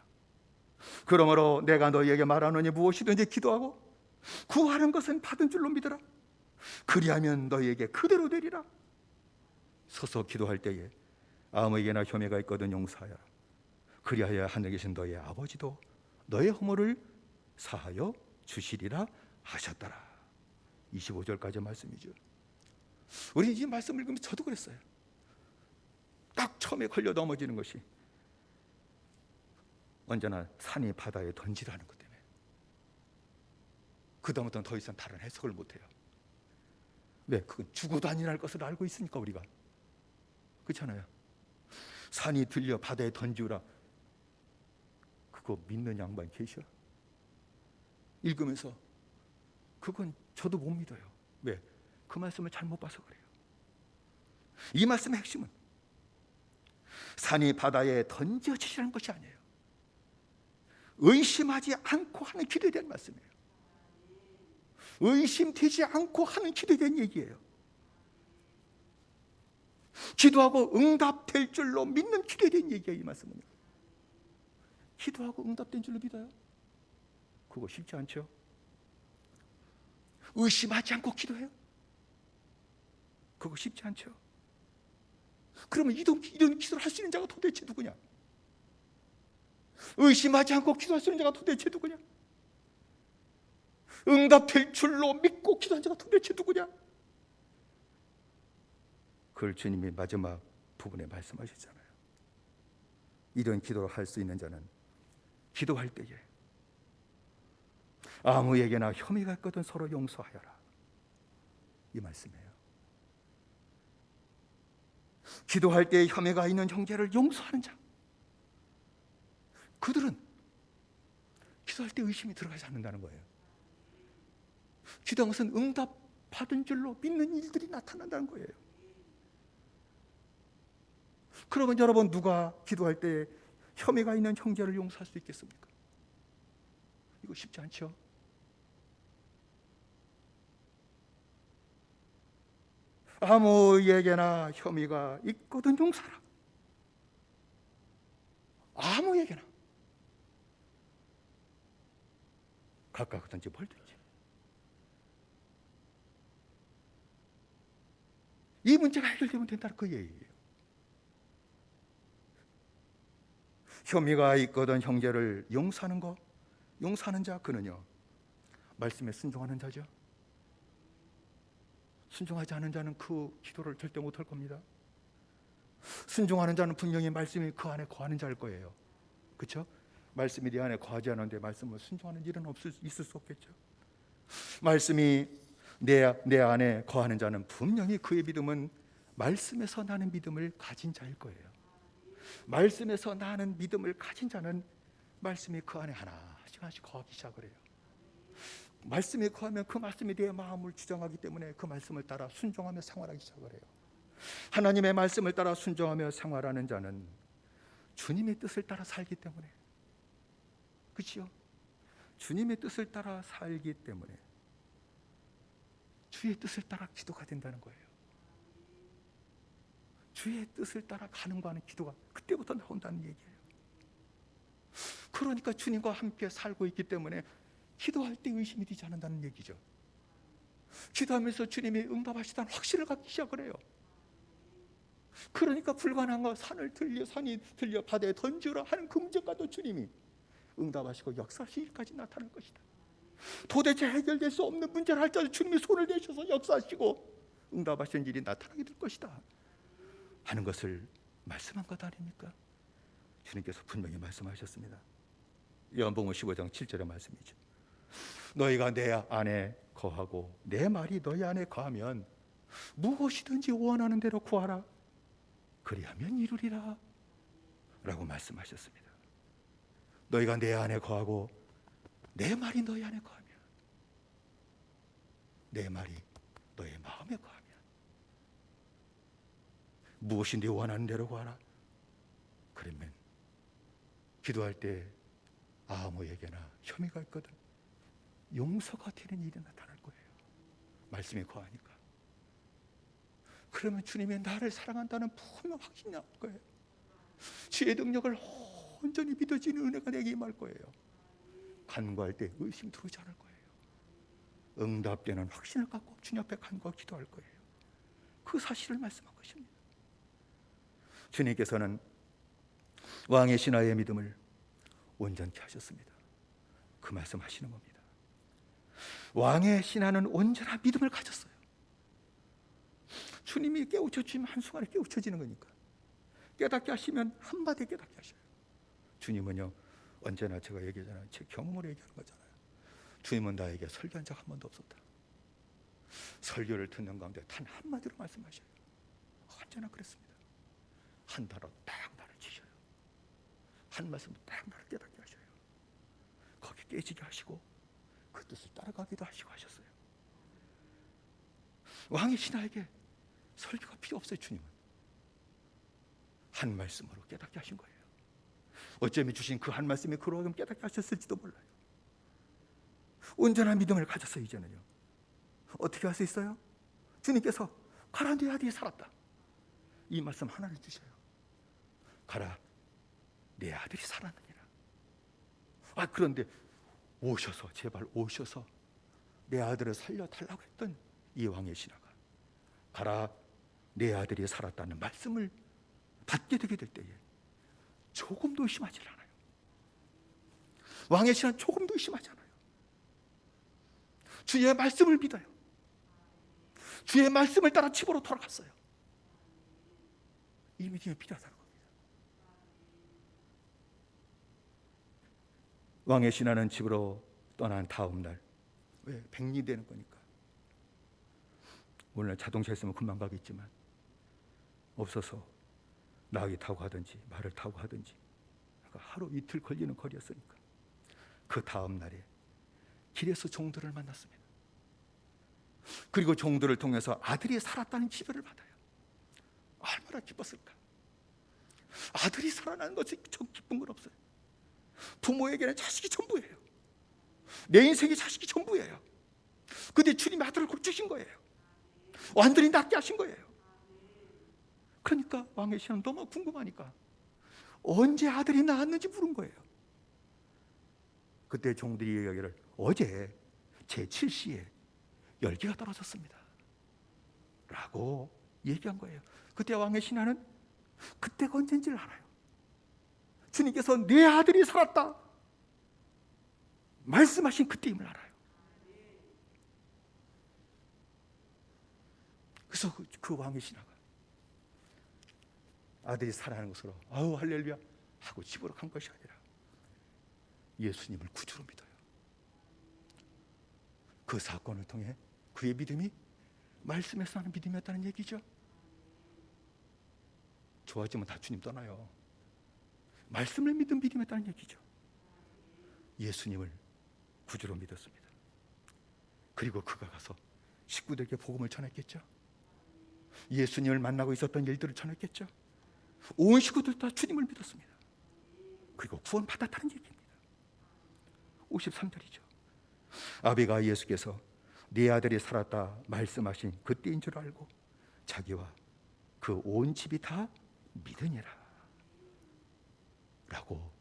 그러므로 내가 너희에게 말하노니 무엇이든지 기도하고 구하는 것은 받은 줄로 믿으라. 그리하면 너희에게 그대로 되리라. 서서 기도할 때에 아무에게나 혐의가 있거든 용서하여라. 그리하여 하늘에 계신 너희 아버지도 너의 허물을 사하여 주시리라 하셨더라. 25절까지 말씀이죠. 우리 이 말씀 읽으면 저도 그랬어요. 딱 처음에 걸려 넘어지는 것이 언제나 산이 바다에 던지라는 것 때문에 그 다음부터는 더 이상 다른 해석을 못해요. 왜? 그건 죽어도 아니랄 것을 알고 있으니까 우리가. 그렇잖아요. 산이 들려 바다에 던지라. 그거 믿는 양반 계셔? 읽으면서 그건 저도 못 믿어요. 왜? 그 말씀을 잘못 봐서 그래요. 이 말씀의 핵심은 산이 바다에 던져지라는 것이 아니에요. 의심하지 않고 하는 기도에 대한 말씀이에요. 의심되지 않고 하는 기도에 대한 얘기예요. 기도하고 응답될 줄로 믿는 기도에 대한 얘기예요. 이 말씀은요. 기도하고 응답된 줄로 믿어요? 그거 쉽지 않죠. 의심하지 않고 기도해요? 그거 쉽지 않죠. 그러면 이런 기도를 할 수 있는 자가 도대체 누구냐? 의심하지 않고 기도할 수 있는 자가 도대체 누구냐? 응답될 줄로 믿고 기도한 자가 도대체 누구냐? 그걸 주님이 마지막 부분에 말씀하셨잖아요. 이런 기도를 할 수 있는 자는 기도할 때에 아무에게나 혐의가 있거든 서로 용서하여라. 이 말씀이에요. 기도할 때에 혐의가 있는 형제를 용서하는 자, 그들은 기도할 때 의심이 들어가지 않는다는 거예요. 기도한 것은 응답 받은 줄로 믿는 일들이 나타난다는 거예요. 그러면 여러분, 누가 기도할 때 혐의가 있는 형제를 용서할 수 있겠습니까? 이거 쉽지 않죠. 아무에게나 혐의가 있거든 용서하라. 아무에게나 가까우든지 멀든지 이 문제가 해결되면 된다는 그 얘기예요. 혐의가 있거든 형제를 용서하는 거, 용서하는 자 그는요 말씀에 순종하는 자죠. 순종하지 않은 자는 그 기도를 절대 못할 겁니다. 순종하는 자는 분명히 말씀이 그 안에 거하는 자일 거예요. 그렇죠? 말씀이 내 안에 거하지 않은데 말씀을 순종하는 일은 있을 수 없겠죠. 말씀이 내 안에 거하는 자는 분명히 그의 믿음은 말씀에서 나는 믿음을 가진 자일 거예요. 말씀에서 나는 믿음을 가진 자는 말씀이 그 안에 하나씩 거하기 시작을 해요. 말씀에 거하면 그 말씀이 내 마음을 주장하기 때문에 그 말씀을 따라 순종하며 생활하기 시작을 해요. 하나님의 말씀을 따라 순종하며 생활하는 자는 주님의 뜻을 따라 살기 때문에, 그렇죠? 주님의 뜻을 따라 살기 때문에 주의 뜻을 따라 기도가 된다는 거예요. 주의 뜻을 따라 가는 거하는 기도가 그때부터 나온다는 얘기예요. 그러니까 주님과 함께 살고 있기 때문에 기도할 때 의심이 되지 않는다는 얘기죠. 기도하면서 주님이 응답하시다는 확신을 갖기 시작을 해요. 그러니까 불가능한 거 산이 들려 바다에 던지라 하는 그 문제까지도 주님이 응답하시고 역사하실 일까지 나타날 것이다. 도대체 해결될 수 없는 문제를 할 때 주님이 손을 내셔서 역사하시고 응답하시는 일이 나타나게 될 것이다 하는 것을 말씀한 것 아닙니까? 주님께서 분명히 말씀하셨습니다. 요한복음 15장 7절의 말씀이죠. 너희가 내 안에 거하고 내 말이 너희 안에 거하면 무엇이든지 원하는 대로 구하라 그리하면 이루리라 라고 말씀하셨습니다. 너희가 내 안에 거하고 내 말이 너희 안에 거하면, 내 말이 너의 마음에 거하면 무엇인지 원하는 대로 구하라. 그러면 기도할 때 아무에게나 혐의가 있거든 용서가 되는 일이 나타날 거예요. 말씀에 거하니까. 그러면 주님이 나를 사랑한다는 분명 확신이 나올 거예요. 주의 능력을 온전히 믿어지는 은혜가 내게 임할 거예요. 간구할 때 의심 들어오지 않을 거예요. 응답되는 확신을 갖고 주님 앞에 간구하고 기도할 거예요. 그 사실을 말씀한 것입니다. 주님께서는 왕의 신하의 믿음을 온전케 하셨습니다. 그 말씀 하시는 겁니다. 왕의 신하는 온전한 믿음을 가졌어요. 주님이 깨우쳐 주시면 한순간에 깨우쳐지는 거니까. 깨닫게 하시면 한마디에 깨닫게 하셔요. 주님은요 언제나 제가 얘기하잖아요. 제 경험으로 얘기하는 거잖아요. 주님은 나에게 설교한 적 한 번도 없었다. 설교를 듣는 가운데 단 한마디로 말씀하셔요. 언제나 그랬습니다. 한 단어 딱 나를 치셔요. 한 말씀도 딱 나를 깨닫게 하셔요. 거기 깨지게 하시고 그 뜻을 따라가기도 하시고 하셨어요. 왕의 신하에게 설교가 필요 없어요. 주님은 한 말씀으로 깨닫게 하신 거예요. 어쩌면 주신 그 한 말씀이 그로 하여금 깨닫게 하셨을지도 몰라요. 온전한 믿음을 가졌어요. 이제는요 어떻게 할 수 있어요? 주님께서 가라 네 아들이 살았다 이 말씀 하나를 주셔요. 가라 내 아들이 살았느니라. 그런데 오셔서 제발 오셔서 내 아들을 살려달라고 했던 이 왕의 신하가 가라 내 아들이 살았다는 말씀을 받게 되게 될 때에 조금도 의심하지 않아요. 왕의 신하는 조금도 의심하지 않아요. 주의 말씀을 믿어요. 주의 말씀을 따라 집으로 돌아갔어요. 이 믿음이 필요하다는 겁니다. 왕의 신하는 집으로 떠난 다음 날, 왜? 백리 되는 거니까. 오늘 자동차 있으면 금방 가겠지만 없어서 나귀 타고 하든지 말을 타고 하든지 하루 이틀 걸리는 거리였으니까 그 다음 날에 길에서 종들을 만났습니다. 그리고 종들을 통해서 아들이 살았다는 지배를 받아요. 얼마나 기뻤을까. 아들이 살아나는 것이 저 기쁜 건 없어요. 부모에게는 자식이 전부예요. 내 인생이 자식이 전부예요. 근데 주님이 아들을 곧 주신 거예요. 완전히 낫게 하신 거예요. 그러니까 왕의 신은 너무 궁금하니까 언제 아들이 낳았는지 물은 거예요. 그때 종들이 여기를 어제 제7시에 열기가 떨어졌습니다 라고 얘기한 거예요. 그때 왕의 신하는 그때가 언젠지를 알아요. 주님께서 내 아들이 살았다 말씀하신 그때임을 알아요. 그래서 그 왕의 신하가 아들이 살아나는 것으로 아우 할렐루야 하고 집으로 간 것이 아니라 예수님을 구주로 믿어요. 그 사건을 통해 그의 믿음이 말씀에서 하는 믿음이었다는 얘기죠. 좋아지면 다 주님 떠나요. 말씀을 믿은 믿음이었다는 얘기죠. 예수님을 구주로 믿었습니다. 그리고 그가 가서 식구들에게 복음을 전했겠죠. 예수님을 만나고 있었던 일들을 전했겠죠. 온 식구들 다 주님을 믿었습니다. 그리고 구원 받았다는 얘기입니다. 53절이죠. 아비가 예수께서 네 아들이 살았다 말씀하신 그때인 줄 알고 자기와 그 온 집이 다 믿으니라 라고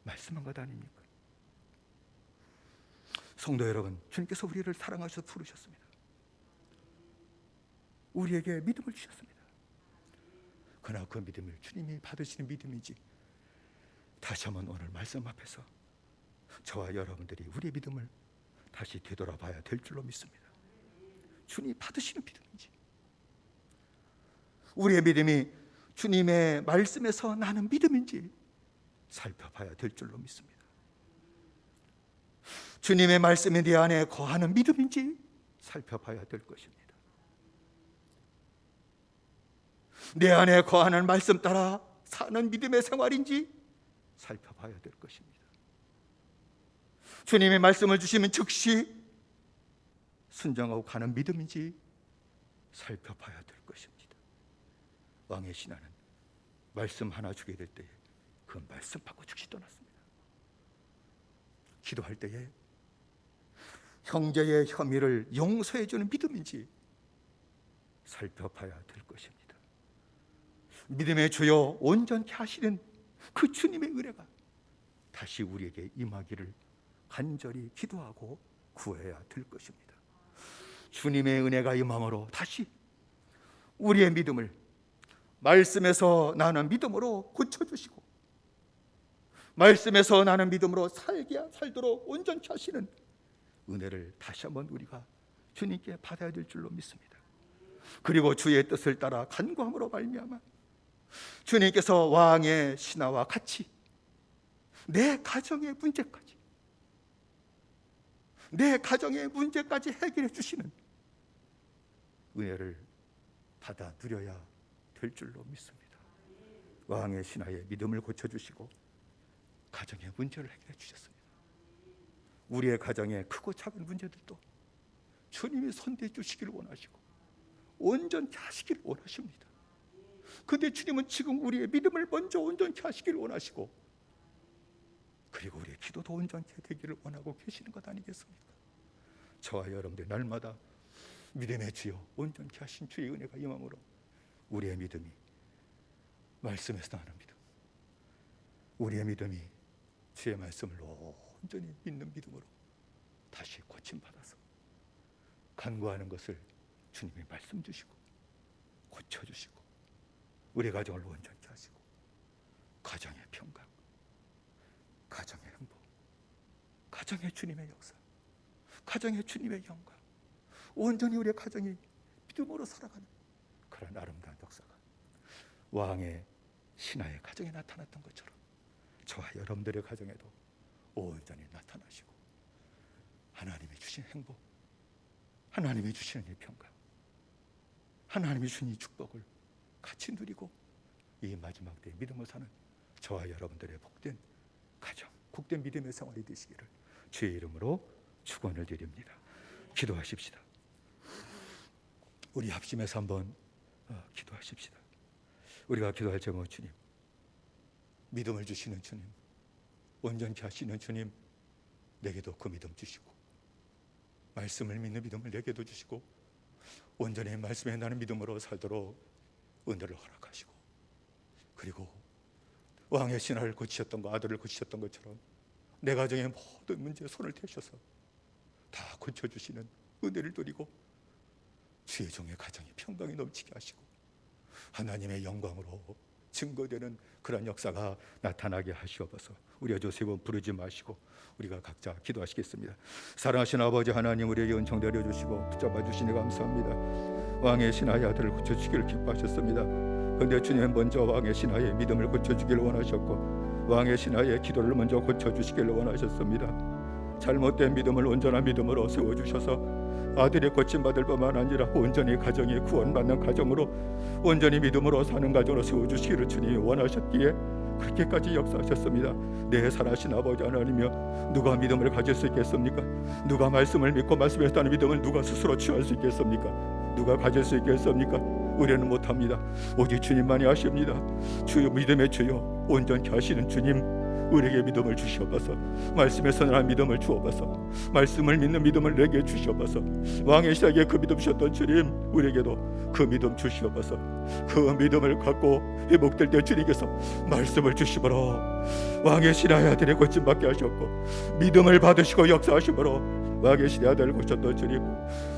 말씀한 것 아닙니까? 성도 여러분, 주님께서 우리를 사랑하셔서 부르셨습니다. 우리에게 믿음을 주셨습니다. 그러나 그 믿음을 주님이 받으시는 믿음인지 다시 한번 오늘 말씀 앞에서 저와 여러분들이 우리의 믿음을 다시 되돌아봐야 될 줄로 믿습니다. 주님이 받으시는 믿음인지, 우리의 믿음이 주님의 말씀에서 나는 믿음인지 살펴봐야 될 줄로 믿습니다. 주님의 말씀이 내 안에 거하는 믿음인지 살펴봐야 될 것입니다. 내 안에 거하는 말씀 따라 사는 믿음의 생활인지 살펴봐야 될 것입니다. 주님의 말씀을 주시면 즉시 순종하고 가는 믿음인지 살펴봐야 될 것입니다. 왕의 신하는 말씀 하나 주게 될 때에 그 말씀 받고 즉시 떠났습니다. 기도할 때에 형제의 혐의를 용서해 주는 믿음인지 살펴봐야 될 것입니다. 믿음의 주여 온전케 하시는 그 주님의 은혜가 다시 우리에게 임하기를 간절히 기도하고 구해야 될 것입니다. 주님의 은혜가 임함으로 다시 우리의 믿음을 말씀에서 나는 믿음으로 고쳐주시고 말씀에서 나는 믿음으로 살도록 온전케 하시는 은혜를 다시 한번 우리가 주님께 받아야 될 줄로 믿습니다. 그리고 주의 뜻을 따라 간구함으로 말미암아 주님께서 왕의 신하와 같이 내 가정의 문제까지 해결해 주시는 은혜를 받아 누려야 될 줄로 믿습니다. 왕의 신하의 믿음을 고쳐주시고 가정의 문제를 해결해 주셨습니다. 우리의 가정의 크고 작은 문제들도 주님이 손대해 주시기를 원하시고 온전케 하시기를 원하십니다. 그런데 주님은 지금 우리의 믿음을 먼저 온전케 하시기를 원하시고 그리고 우리의 기도도 온전케 되기를 원하고 계시는 것 아니겠습니까? 저와 여러분들 날마다 믿음의 주여 온전케 하신 주의 은혜가 임함으로 우리의 믿음이 말씀에서 나는 믿음, 우리의 믿음이 주의 말씀을 온전히 믿는 믿음으로 다시 고침받아서 간구하는 것을 주님이 말씀 주시고 고쳐주시고 우리 가정을 온전케 하시고 가정의 평강, 가정의 행복, 가정의 주님의 역사, 가정의 주님의 영광, 온전히 우리의 가정이 믿음으로 살아가는 그런 아름다운 역사가 왕의 신하의 가정에 나타났던 것처럼 저와 여러분들의 가정에도 온전히 나타나시고 하나님이 주신 행복, 하나님이 주시는 이 평강, 하나님이 주신 이 축복을 같이 누리고 이 마지막 때에 믿음을 사는 저와 여러분들의 복된 가정, 복된 믿음의 생활이 되시기를 주의 이름으로 축원을 드립니다. 기도하십시다. 우리 합심해서 한번 기도하십시다. 우리가 기도할 제목, 주님, 믿음을 주시는 주님, 온전케 하시는 주님, 내게도 그 믿음 주시고 말씀을 믿는 믿음을 내게도 주시고 온전히 말씀에 나는 믿음으로 살도록 은혜를 허락하시고 그리고 왕의 신하를 고치셨던 거, 아들을 고치셨던 것처럼 내 가정의 모든 문제에 손을 대셔서 다 고쳐주시는 은혜를 누리고 주의 종의 가정이 평강이 넘치게 하시고 하나님의 영광으로 증거되는 그런 역사가 나타나게 하시옵소서. 우리가 조세번 부르지 마시고 우리가 각자 기도하시겠습니다. 사랑하신 아버지 하나님, 우리에게 은총 내려주시고 붙잡아 주시니 감사합니다. 왕의 신하의 아들을 고쳐주기를 기뻐하셨습니다. 그런데 주님은 먼저 왕의 신하의 믿음을 고쳐주기를 원하셨고 왕의 신하의 기도를 먼저 고쳐주시기를 원하셨습니다. 잘못된 믿음을 온전한 믿음으로 세워주셔서 아들이 고침받을 뿐만 아니라 온전히 가정이 구원받는 가정으로 온전히 믿음으로 사는 가정으로 세워주시기를 주님이 원하셨기에 그렇게까지 역사하셨습니다. 내 살아신 아버지 하나님이여, 누가 믿음을 가질 수 있겠습니까? 누가 말씀을 믿고 말씀에 따른 믿음을 누가 스스로 취할 수 있겠습니까? 누가 가질 수 있겠습니까? 우리는 못합니다. 오직 주님만이 하십니다. 주여, 믿음의 주여, 온전히 하시는 주님, 우리에게 믿음을 주시옵소서. 말씀에 선한 믿음을 주옵소서. 말씀을 믿는 믿음을 내게 주시옵소서. 왕의 시작에 그 믿음 주셨던 주님, 우리에게도 그 믿음 주시옵소서. 그 믿음을 갖고 회복될 때 주님께서 말씀을 주시므로 왕의 신하의 아들의 고침받게 하셨고 믿음을 받으시고 역사하시므로 왕의 신하의 아들을 고쳤던 주님,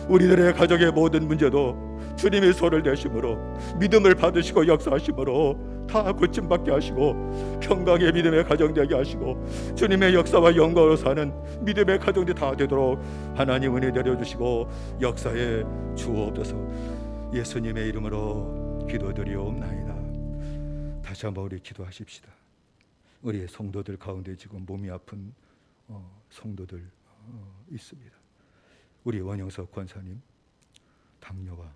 우리들의 가정의 모든 문제도 주님의 손을 대심으로 믿음을 받으시고 역사하심으로 다 고침받게 하시고 평강의 믿음의 가정 되게 하시고 주님의 역사와 영광으로 사는 믿음의 가정들이 다 되도록 하나님 은혜 내려주시고 역사에 주옵소서. 예수님의 이름으로 기도드리옵나이다. 다시 한번 우리 기도하십시다. 우리의 성도들 가운데 지금 몸이 아픈 성도들 있습니다. 우리 원영석 권사님 당뇨와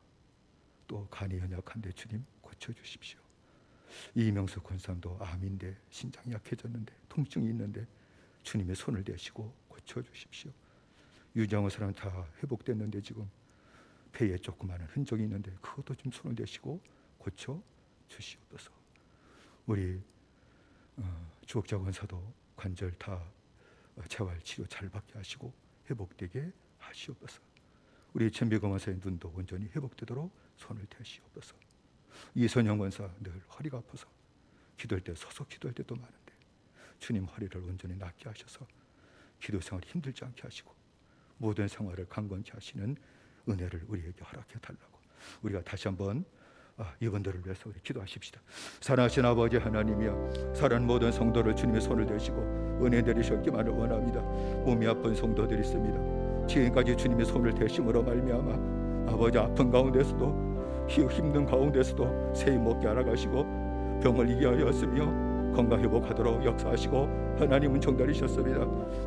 또 간이 연약한데 주님 고쳐주십시오. 이명수 권사님도 암인데 신장이 약해졌는데 통증이 있는데 주님의 손을 대시고 고쳐주십시오. 유정호 사람 다 회복됐는데 지금 폐에 조그마한 흔적이 있는데 그것도 좀 손을 대시고 고쳐주시옵소서. 우리 주옥자 권사도 관절 다 재활 치료 잘 받게 하시고 회복되게 하시옵소서. 우리 천비검 원사의 눈도 온전히 회복되도록 손을 대시옵소서. 이선영 원사 늘 허리가 아파서 기도할 때 서서 기도할 때도 많은데 주님 허리를 온전히 낫게 하셔서 기도 생활 힘들지 않게 하시고 모든 생활을 강건케 하시는 은혜를 우리에게 허락해 달라고 우리가 다시 한번 이분들을 위해서 우리 기도하십시다. 사랑하신 아버지 하나님이여, 사랑하는 모든 성도를 주님의 손을 대시고 은혜 내리셨기만을 원합니다. 몸이 아픈 성도들이 있습니다. 지금까지 주님의 손을 대심으로 말미암아 아버지 아픈 가운데서도 힘든 가운데서도 새 힘 먹게 알아가시고 병을 이기게 하였으며 건강 회복하도록 역사하시고 하나님 은총 내리셨습니다.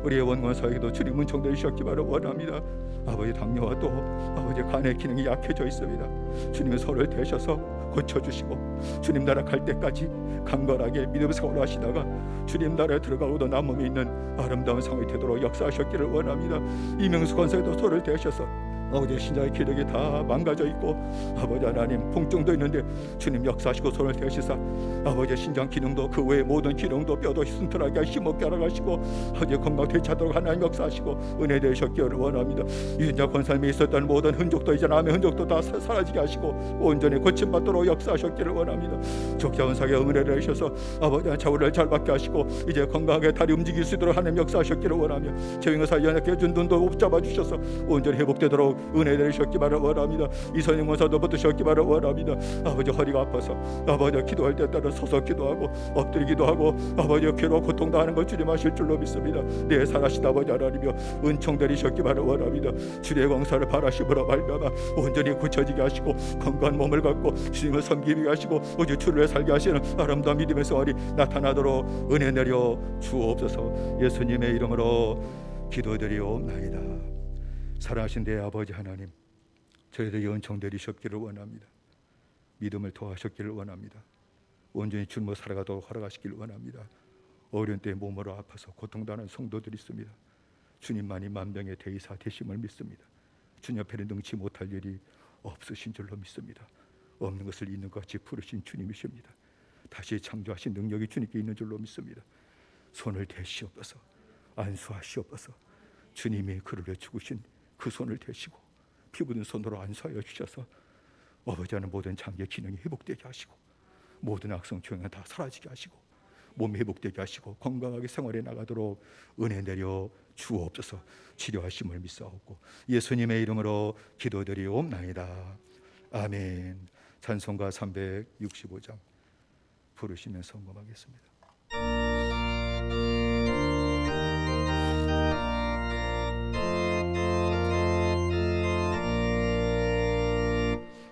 우리의 원권사에게도 주님 은총 내리셨기만을 원합니다. 아버지 당뇨와 또 아버지 간의 기능이 약해져 있습니다. 주님의 손을 대셔서 고쳐주시고 주님 나라 갈 때까지 강건하게 믿음 생활을 하시다가 주님 나라에 들어가고도 남음이 있는 아름다운 상황이 되도록 역사하셨기를 원합니다. 이명수 권사에도 손을 대셔서 아버지 신자의 기력이 다 망가져 있고 아버지 하나님 통증도 있는데 주님 역사하시고 손을 대시사 아버지 신장 기능도 그 외의 모든 기능도 뼈도 순탄하게 힘없게 알아가시고 아버지 건강 되찾도록 하나님 역사하시고 은혜 되셨기를 원합니다. 유진자 권사님이 있었던 모든 흔적도 이제 남의 흔적도 다 사라지게 하시고 온전히 고침받도록 역사하셨기를 원합니다. 적자원사에 은혜를 주셔서 아버지 자우를 잘 받게 하시고 이제 건강하게 다리 움직일 수 있도록 하나님 역사하셨기를 원하며 재영사 연약해 준 눈도 붙잡아 주셔서 온전히 회복되도록 은혜 내리셨기만을 원합니다. 이선영 원사도 붙으셨기만을 원합니다. 아버지 허리가 아파서 아버지 기도할 때 따라 서서 기도하고 엎드리기도 하고 아버지 괴로워 고통당하는 걸 주님 아실 줄로 믿습니다. 내 살아신 아버지 하나님이여 은총 내리셨기만을 원합니다. 주의 광사를 바라심으로 말미암아 온전히 고쳐지게 하시고 건강한 몸을 갖고 주님을 섬기게 하시고 오직 주를 살게 하시는 아름다운 믿음의 생활이 나타나도록 은혜 내려 주옵소서. 예수님의 이름으로 기도드리옵나이다. 사랑하신 내 아버지 하나님, 저희들에게 은총 내리셨기를 원합니다. 믿음을 더하셨기를 원합니다. 온전히 주님을 살아가도록 허락하시기를 원합니다. 어려운 때에 몸으로 아파서 고통당하는 성도들이 있습니다. 주님만이 만병의 대의사 되심을 믿습니다. 주님 앞에는 능치 못할 일이 없으신 줄로 믿습니다. 없는 것을 있는 것 같이 부르신 주님이십니다. 다시 창조하신 능력이 주님께 있는 줄로 믿습니다. 손을 대시옵소서. 안수하시옵소서. 주님이 그를 죽으신 그 손을 대시고 피 묻은 손으로 안수하여 주셔서 아버지 하는 모든 장기 기능이 회복되게 하시고 모든 악성 종양 다 사라지게 하시고 몸 회복되게 하시고 건강하게 생활해 나가도록 은혜 내려 주옵소서. 치료하심을 믿사옵고 예수님의 이름으로 기도드리옵나이다. 아멘. 찬송가 365장 부르시면서 헌금하겠습니다.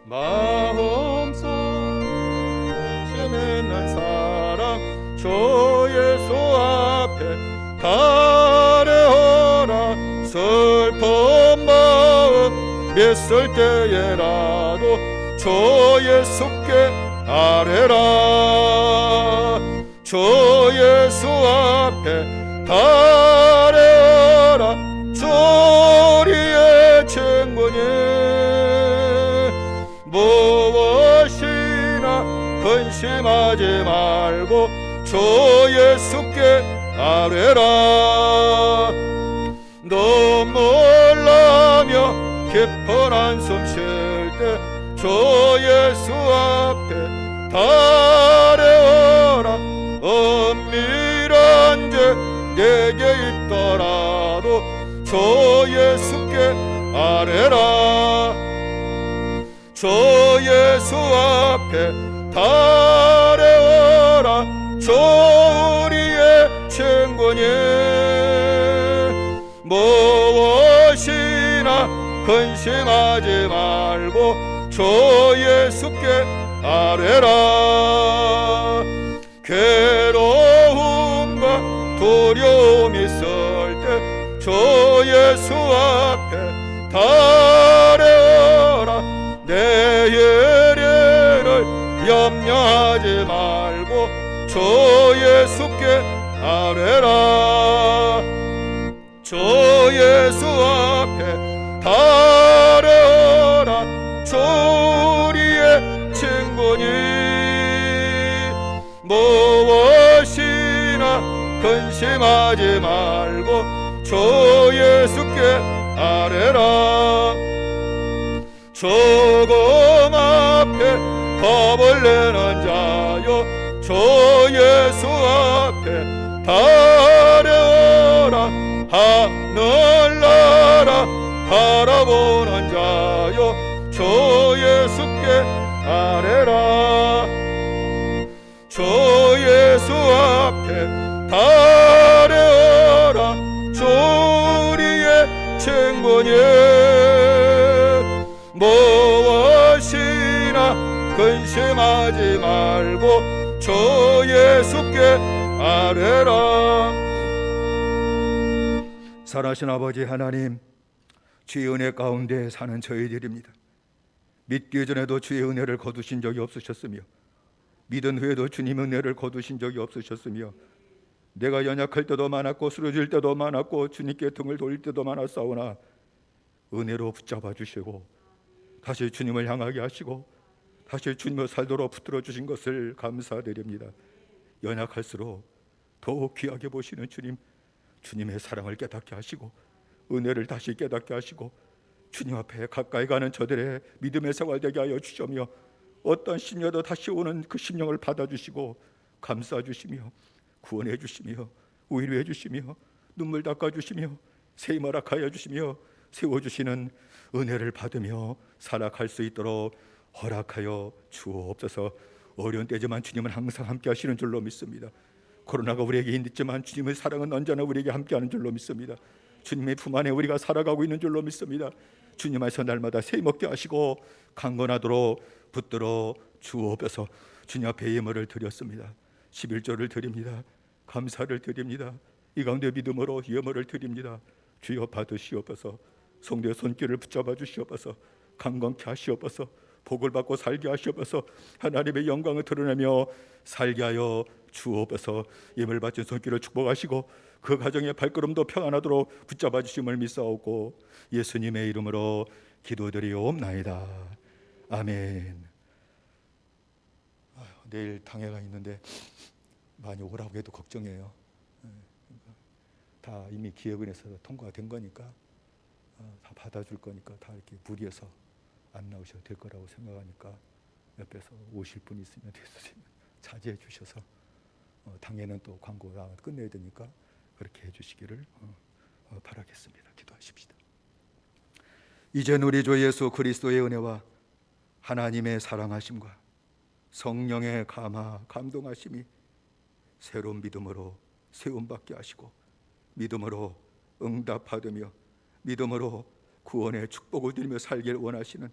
마음속 중심에 난 사랑 주 예수 앞에 달려오라. 슬픈 마음 몇 때에라도 주 예수께 아뢰라. 주 예수 앞에 달려오라. 주 우리의 친구님 무엇이나 근심하지 말고 주 예수께 아뢰라. 눈물 나며 깊은 한숨 쉴 때 주 예수 앞에 달려오라. 은밀한 죄 내게 있더라도 주 예수께 아뢰라. 주 예수 앞에 달려오라. 주 우리의 친구님 무엇이나 근심하지 말고 주 예수께 아뢰라. 괴로움과 두려움이 있을 때 주 예수 앞에 달려오라. 내일을 염려하지 말고 주 예수께 아뢰라. 주 예수 앞에 달려오라. 주 우리의 친구니 무엇이나 근심하지 말고 주 예수께 아뢰라. 죽음 앞에 겁을 내는 자여 주 예수 앞에 달려오라. 하늘나라 바라보는 자여 주 예수께 아뢰라. 주 예수 앞에 달려오라. 주 우리의 친구니 무엇이나 근심하지 말고 주 예수께 아뢰라. 사랑하신 아버지 하나님, 주의 은혜 가운데 사는 저희들입니다. 믿기 전에도 주의 은혜를 거두신 적이 없으셨으며 믿은 후에도 주님 은혜를 거두신 적이 없으셨으며 내가 연약할 때도 많았고 쓰러질 때도 많았고 주님께 등을 돌릴 때도 많았사오나 은혜로 붙잡아 주시고 다시 주님을 향하게 하시고 다시 주님을 살도록 붙들어 주신 것을 감사드립니다. 연약할수록 더욱 귀하게 보시는 주님, 주님의 사랑을 깨닫게 하시고 은혜를 다시 깨닫게 하시고 주님 앞에 가까이 가는 저들의 믿음의 생활 되게 하여 주시며 어떤 심령도 다시 오는 그 심령을 받아주시고 감싸주시며 구원해 주시며 위로해 주시며 눈물 닦아주시며 새 힘을 허락하여 주시며 세워주시는 은혜를 받으며 살아갈 수 있도록 허락하여 주옵소서. 어려운 때지만 주님은 항상 함께 하시는 줄로 믿습니다. 코로나가 우리에게 힘들지만 주님의 사랑은 언제나 우리에게 함께하는 줄로 믿습니다. 주님의 품 안에 우리가 살아가고 있는 줄로 믿습니다. 주님 안에서 날마다 새 먹게 하시고 강건하도록 붙들어 주옵소서. 주님 앞에 예물을 드렸습니다. 11조를 드립니다. 감사를 드립니다. 이 가운데 믿음으로 예물을 드립니다. 주여 받으시옵소서. 성도의 손길을 붙잡아 주시옵소서. 강건케 하시옵소서. 복을 받고 살게 하시옵소서. 하나님의 영광을 드러내며 살게 하여 주옵소서. 예물 바친 손길을 축복하시고 그 가정의 발걸음도 평안하도록 붙잡아 주심을 믿사옵고 예수님의 이름으로 기도드리옵나이다. 아멘. 내일 당회가 있는데 많이 오라고 해도 걱정해요. 다 이미 기획원에서 통과된 거니까 다 받아줄 거니까 다 이렇게 무리해서 안 나오셔도 될 거라고 생각하니까 옆에서 오실 분 있으면 자제해 주셔서 당에는 또 광고가 끝내야 되니까 그렇게 해주시기를 바라겠습니다. 기도하십시다. 이젠 우리 주 예수 그리스도의 은혜와 하나님의 사랑하심과 성령의 감동하심이 새로운 믿음으로 세움받게 하시고 믿음으로 응답받으며 믿음으로 구원의 축복을 누리며 살길 원하시는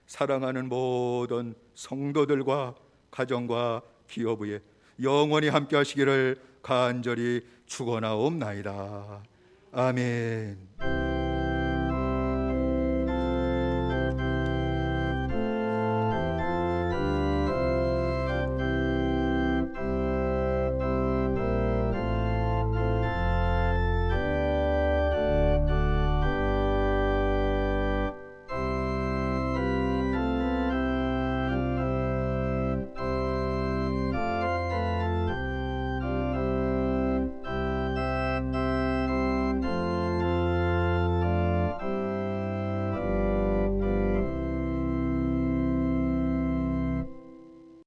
사랑하는 모든 성도들과 가정과 기업에 영원히 함께 하시기를 간절히 축원하옵나이다. 아멘.